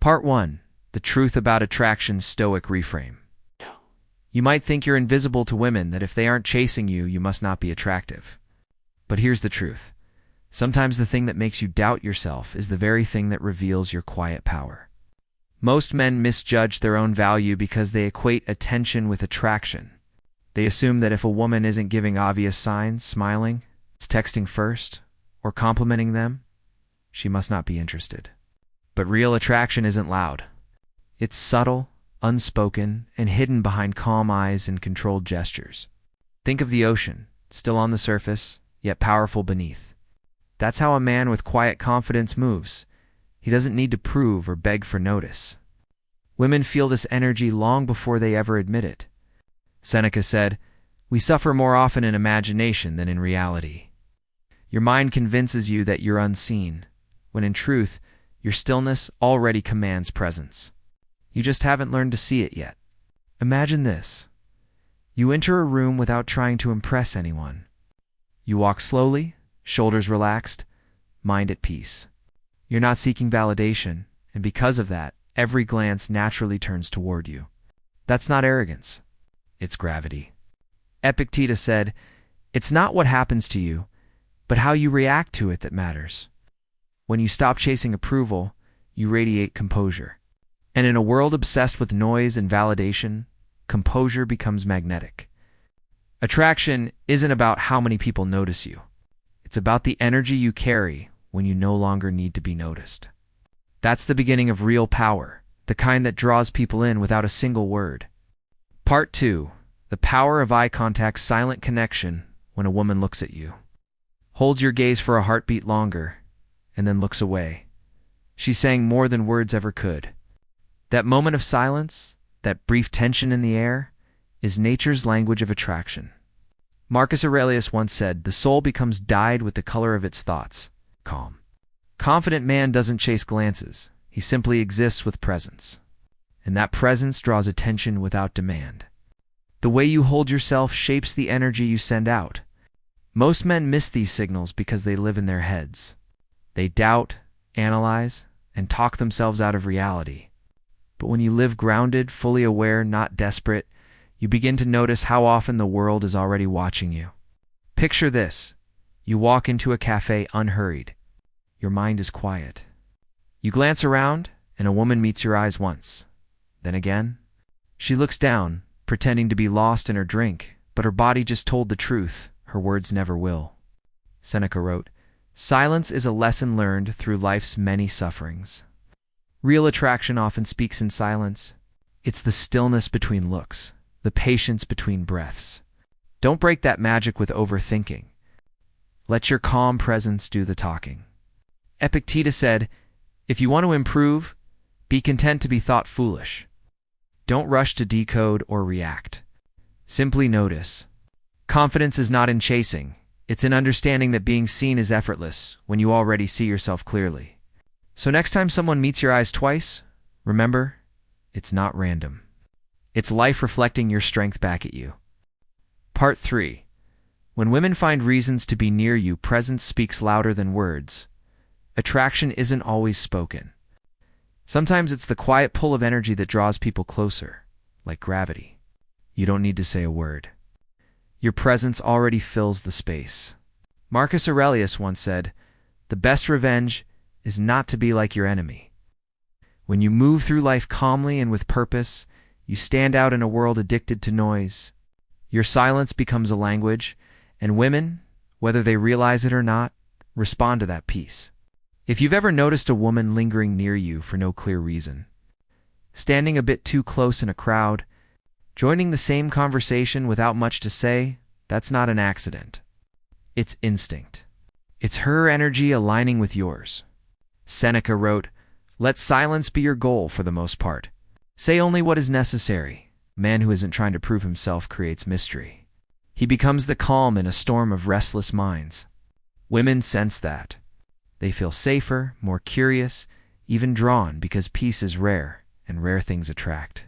Part 1. The Truth About Attraction's Stoic Reframe. You might think you're invisible to women, that if they aren't chasing you, you must not be attractive. But here's the truth. Sometimes the thing that makes you doubt yourself is the very thing that reveals your quiet power. Most men misjudge their own value because they equate attention with attraction. They assume that if a woman isn't giving obvious signs, smiling, texting first, or complimenting them, she must not be interested. But real attraction isn't loud. It's subtle, unspoken, and hidden behind calm eyes and controlled gestures. Think of the ocean, still on the surface, yet powerful beneath. That's how a man with quiet confidence moves. He doesn't need to prove or beg for notice. Women feel this energy long before they ever admit it. Seneca said, "We suffer more often in imagination than in reality." Your mind convinces you that you're unseen, when in truth, your stillness already commands presence. You just haven't learned to see it yet. Imagine this. You enter a room without trying to impress anyone. You walk slowly, shoulders relaxed, mind at peace. You're not seeking validation, and because of that, every glance naturally turns toward you. That's not arrogance. It's gravity. Epictetus said, "It's not what happens to you, but how you react to it that matters." When you stop chasing approval, you radiate composure. And in a world obsessed with noise and validation, composure becomes magnetic. Attraction isn't about how many people notice you. It's about the energy you carry when you no longer need to be noticed. That's the beginning of real power, the kind that draws people in without a single word. Part 2. The Power of Eye Contact's Silent Connection when a woman looks at you. Holds your gaze for a heartbeat longer, and then looks away. She's saying more than words ever could. That moment of silence, that brief tension in the air, is nature's language of attraction. Marcus Aurelius once said, "The soul becomes dyed with the color of its thoughts." Calm. Confident man doesn't chase glances. He simply exists with presence. And that presence draws attention without demand. The way you hold yourself shapes the energy you send out. Most men miss these signals because they live in their heads. They doubt, analyze, and talk themselves out of reality. But when you live grounded, fully aware, not desperate, you begin to notice how often the world is already watching you. Picture this. You walk into a cafe unhurried. Your mind is quiet. You glance around, and a woman meets your eyes once. Then again. She looks down, pretending to be lost in her drink, but her body just told the truth. Her words never will. Seneca wrote, "Silence is a lesson learned through life's many sufferings." Real attraction often speaks in silence. It's the stillness between looks, the patience between breaths. Don't break that magic with overthinking. Let your calm presence do the talking. Epictetus said, "If you want to improve, be content to be thought foolish." Don't rush to decode or react. Simply notice. Confidence is not in chasing. It's in understanding that being seen is effortless when you already see yourself clearly. So next time someone meets your eyes twice, remember, it's not random. It's life reflecting your strength back at you. Part 3. When women find reasons to be near you, presence speaks louder than words. Attraction isn't always spoken. Sometimes it's the quiet pull of energy that draws people closer, like gravity. You don't need to say a word. Your presence already fills the space. Marcus Aurelius once said, "The best revenge is not to be like your enemy." When you move through life calmly and with purpose, you stand out in a world addicted to noise. Your silence becomes a language, and women, whether they realize it or not, respond to that peace. If you've ever noticed a woman lingering near you for no clear reason, standing a bit too close in a crowd, joining the same conversation without much to say, that's not an accident. It's instinct. It's her energy aligning with yours. Seneca wrote, "Let silence be your goal for the most part. Say only what is necessary." A man who isn't trying to prove himself creates mystery. He becomes the calm in a storm of restless minds. Women sense that. They feel safer, more curious, even drawn, because peace is rare, and rare things attract.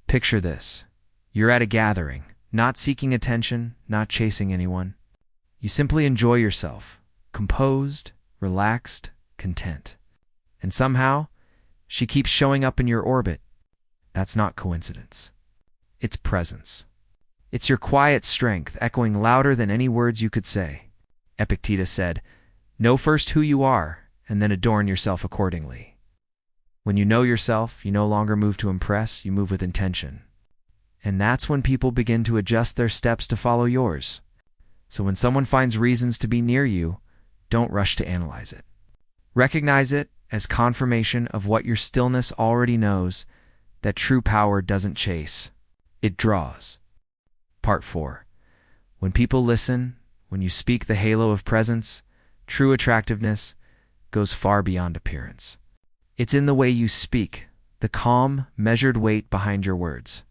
Picture this. You're at a gathering, not seeking attention, not chasing anyone. You simply enjoy yourself, composed, relaxed, content. And somehow, She keeps showing up in your orbit. That's not coincidence. It's presence. It's your quiet strength echoing louder than any words you could say. Epictetus said, "Know first who you are, and then adorn yourself accordingly." When you know yourself, you no longer move to impress, you move with intention. And that's when people begin to adjust their steps to follow yours. So when someone finds reasons to be near you, don't rush to analyze it. Recognize it as confirmation of what your stillness already knows, that true power doesn't chase, it draws. Part 4. When people listen, when you speak the halo of presence, true attractiveness goes far beyond appearance. It's in the way you speak, the calm, measured weight behind your words.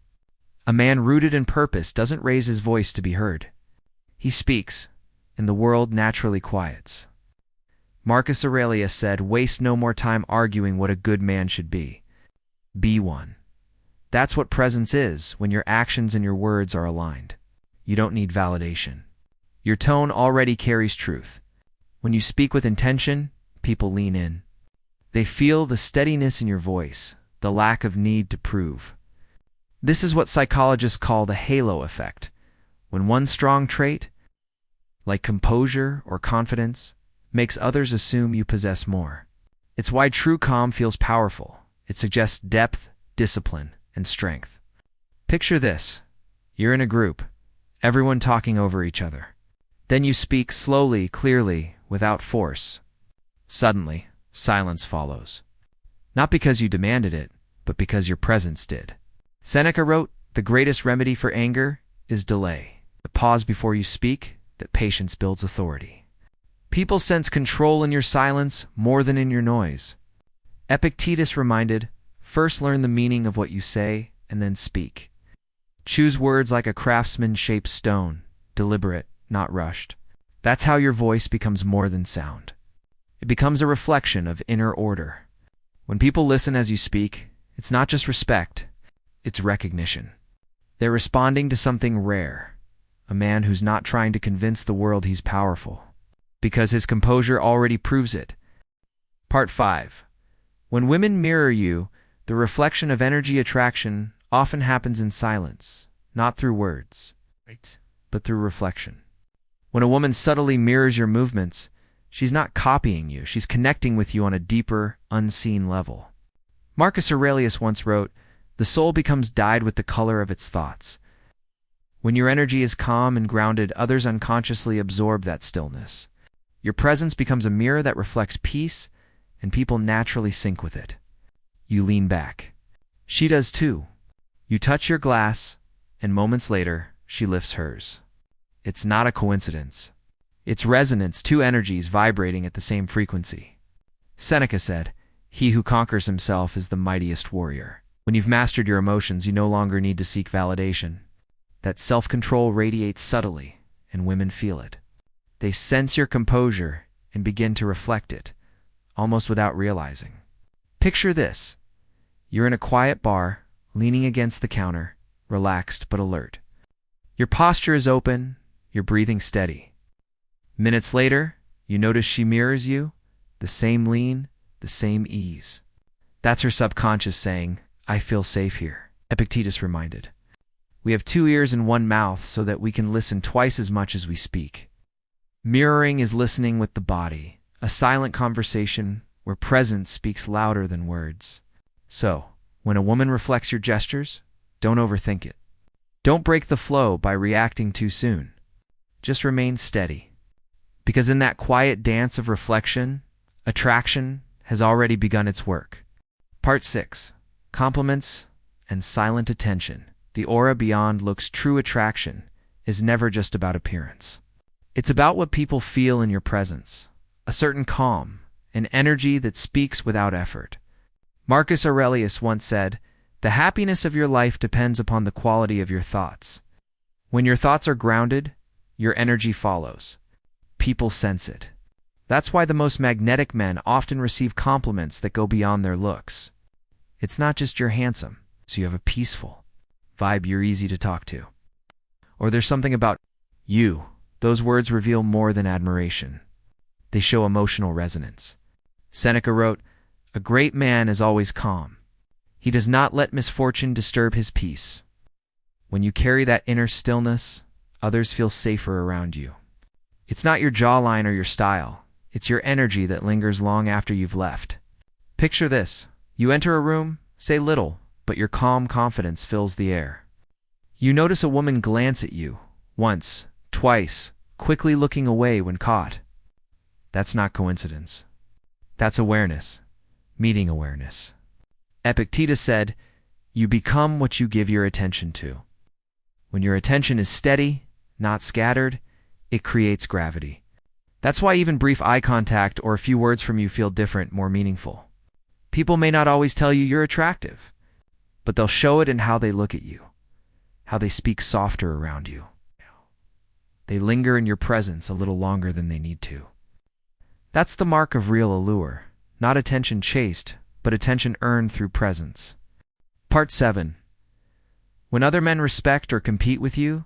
A man rooted in purpose doesn't raise his voice to be heard. He speaks, and the world naturally quiets. Marcus Aurelius said, "Waste no more time arguing what a good man should be. Be one." That's what presence is when your actions and your words are aligned. You don't need validation. Your tone already carries truth. When you speak with intention, people lean in. They feel the steadiness in your voice, the lack of need to prove. This is what psychologists call the halo effect. When one strong trait, like composure or confidence, makes others assume you possess more. It's why true calm feels powerful. It suggests depth, discipline, and strength. Picture this. You're in a group, everyone talking over each other. Then you speak slowly, clearly, without force. Suddenly, silence follows. Not because you demanded it, but because your presence did. Seneca wrote, "The greatest remedy for anger is delay. The pause before you speak, that patience builds authority." People sense control in your silence more than in your noise. Epictetus reminded, "First learn the meaning of what you say, and then speak." Choose words like a craftsman shapes stone, deliberate, not rushed. That's how your voice becomes more than sound. It becomes a reflection of inner order. When people listen as you speak, it's not just respect, it's recognition. They're responding to something rare, a man who's not trying to convince the world he's powerful, because his composure already proves it. Part 5. When women mirror you, the reflection of energy attraction often happens in silence, not through words, but through reflection. When a woman subtly mirrors your movements, she's not copying you, she's connecting with you on a deeper, unseen level. Marcus Aurelius once wrote, "The soul becomes dyed with the color of its thoughts." When your energy is calm and grounded, others unconsciously absorb that stillness. Your presence becomes a mirror that reflects peace, and people naturally sync with it. You lean back. She does too. You touch your glass, and moments later, she lifts hers. It's not a coincidence. It's resonance, two energies vibrating at the same frequency. Seneca said, "He who conquers himself is the mightiest warrior." When you've mastered your emotions, you no longer need to seek validation. That self-control radiates subtly, and women feel it. They sense your composure and begin to reflect it, almost without realizing. Picture this. You're in a quiet bar, leaning against the counter, relaxed but alert. Your posture is open, you're breathing steady. Minutes later, you notice she mirrors you, the same lean, the same ease. That's her subconscious saying, "I feel safe here." Epictetus reminded, "We have 2 ears and 1 mouth so that we can listen twice as much as we speak." Mirroring is listening with the body, a silent conversation where presence speaks louder than words. So, when a woman reflects your gestures, don't overthink it. Don't break the flow by reacting too soon. Just remain steady. Because in that quiet dance of reflection, attraction has already begun its work. Part 6. Compliments and silent attention. The aura beyond looks true attraction is never just about appearance. It's about what people feel in your presence, a certain calm, an energy that speaks without effort. Marcus Aurelius once said, "The happiness of your life depends upon the quality of your thoughts." When your thoughts are grounded, your energy follows. People sense it. That's why the most magnetic men often receive compliments that go beyond their looks. It's not just you're handsome, so you have a peaceful vibe, you're easy to talk to. Or there's something about you. Those words reveal more than admiration. They show emotional resonance. Seneca wrote, A great man is always calm. He does not let misfortune disturb his peace. When you carry that inner stillness, others feel safer around you. It's not your jawline or your style. It's your energy that lingers long after you've left. Picture this. You enter a room, say little, but your calm confidence fills the air. You notice a woman glance at you, once, twice, quickly looking away when caught. That's not coincidence. That's awareness, meeting awareness. Epictetus said, "You become what you give your attention to." When your attention is steady, not scattered, it creates gravity. That's why even brief eye contact or a few words from you feel different, more meaningful. People may not always tell you you're attractive, but they'll show it in how they look at you, how they speak softer around you. They linger in your presence a little longer than they need to. That's the mark of real allure, not attention chased, but attention earned through presence. Part 7. When other men respect or compete with you,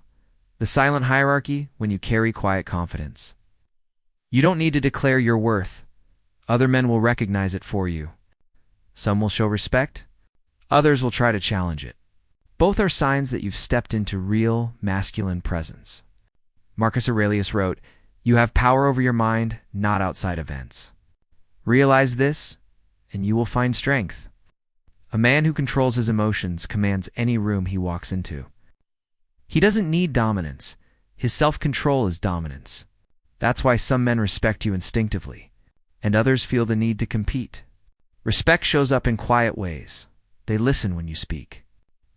the silent hierarchy when you carry quiet confidence. You don't need to declare your worth. Other men will recognize it for you. Some will show respect. Others will try to challenge it. Both are signs that you've stepped into real, masculine presence. Marcus Aurelius wrote, "You have power over your mind, not outside events." Realize this, and you will find strength. A man who controls his emotions commands any room he walks into. He doesn't need dominance. His self-control is dominance. That's why some men respect you instinctively, and others feel the need to compete. Respect shows up in quiet ways. They listen when you speak.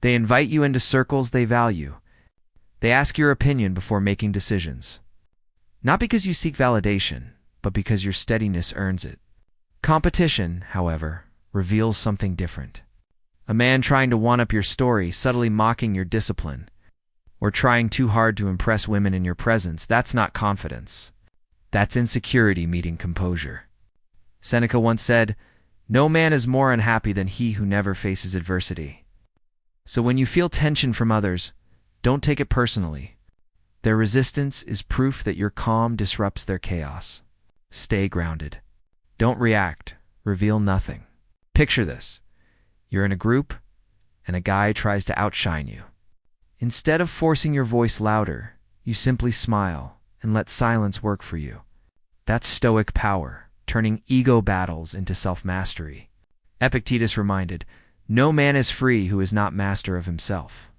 They invite you into circles they value. They ask your opinion before making decisions. Not because you seek validation, but because your steadiness earns it. Competition, however, reveals something different. A man trying to one-up your story, subtly mocking your discipline, or trying too hard to impress women in your presence, that's not confidence. That's insecurity meeting composure. Seneca once said, "No man is more unhappy than he who never faces adversity." So when you feel tension from others, don't take it personally. Their resistance is proof that your calm disrupts their chaos. Stay grounded. Don't react. Reveal nothing. Picture this. You're in a group, and a guy tries to outshine you. Instead of forcing your voice louder, you simply smile and let silence work for you. That's Stoic power, turning ego battles into self-mastery. Epictetus reminded, "No man is free who is not master of himself."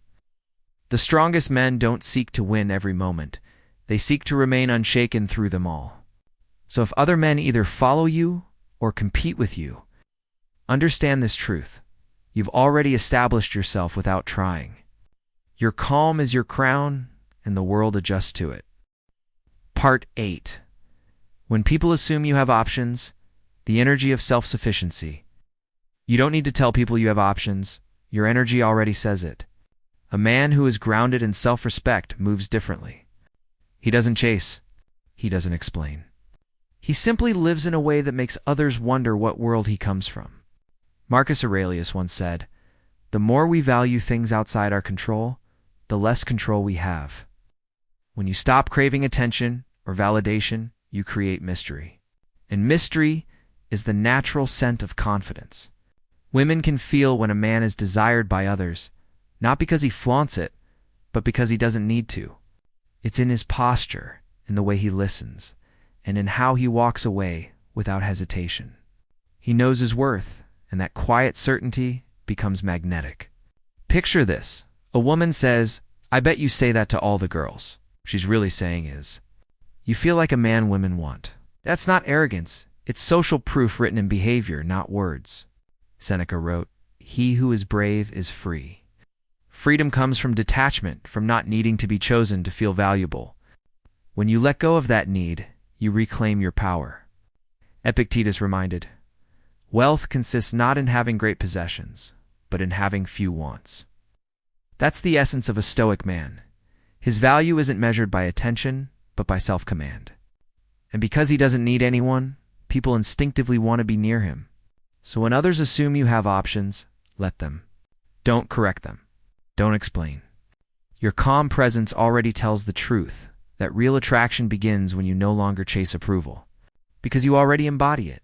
The strongest men don't seek to win every moment. They seek to remain unshaken through them all. So if other men either follow you or compete with you, understand this truth. You've already established yourself without trying. Your calm is your crown, and the world adjusts to it. Part 8. When people assume you have options, the energy of self-sufficiency. You don't need to tell people you have options. Your energy already says it. A man who is grounded in self-respect moves differently. He doesn't chase. He doesn't explain. He simply lives in a way that makes others wonder what world he comes from. Marcus Aurelius once said, "The more we value things outside our control, the less control we have." When you stop craving attention or validation, you create mystery. And mystery is the natural scent of confidence. Women can feel when a man is desired by others, not because he flaunts it, but because he doesn't need to. It's in his posture, in the way he listens, and in how he walks away without hesitation. He knows his worth, and that quiet certainty becomes magnetic. Picture this. A woman says, "I bet you say that to all the girls." She's really saying is, "You feel like a man women want." That's not arrogance. It's social proof written in behavior, not words. Seneca wrote, "He who is brave is free." Freedom comes from detachment, from not needing to be chosen to feel valuable. When you let go of that need, you reclaim your power. Epictetus reminded, "Wealth consists not in having great possessions, but in having few wants." That's the essence of a Stoic man. His value isn't measured by attention, but by self-command. And because he doesn't need anyone, people instinctively want to be near him. So when others assume you have options, let them. Don't correct them. Don't explain. Your calm presence already tells the truth, that real attraction begins when you no longer chase approval, because you already embody it.